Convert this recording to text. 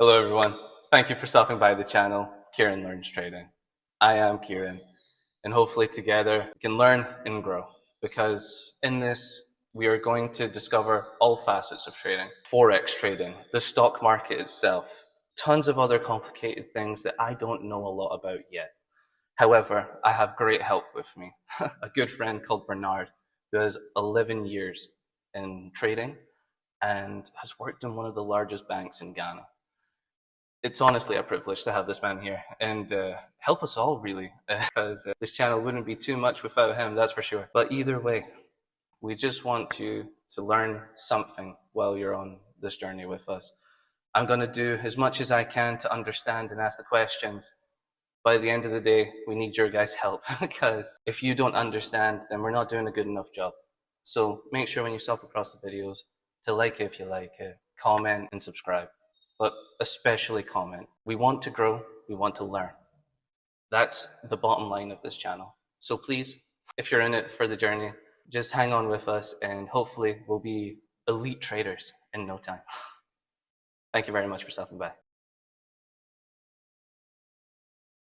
Hello everyone. Thank you for stopping by the channel, Ciaran Learns Trading. I am Ciaran, and hopefully together we can learn and grow, because in this we are going to discover all facets of trading. Forex trading, the stock market itself, tons of other complicated things that I don't know a lot about yet. However, I have great help with me. A good friend called Bernard, who has 11 years in trading and has worked in one of the largest banks in Ghana. It's honestly a privilege to have this man here and help us all, really, because this channel wouldn't be too much without him, that's for sure. But either way, we just want you to learn something while you're on this journey with us. I'm going to do as much as I can to understand and ask the questions. By the end of the day, we need your guys' help, because if you don't understand, then we're not doing a good enough job. So make sure when you stop across the videos to like it if you like it, comment and subscribe, but especially comment. We want to grow, we want to learn. That's the bottom line of this channel. So please, if you're in it for the journey, just hang on with us and hopefully we'll be elite traders in no time. Thank you very much for stopping by.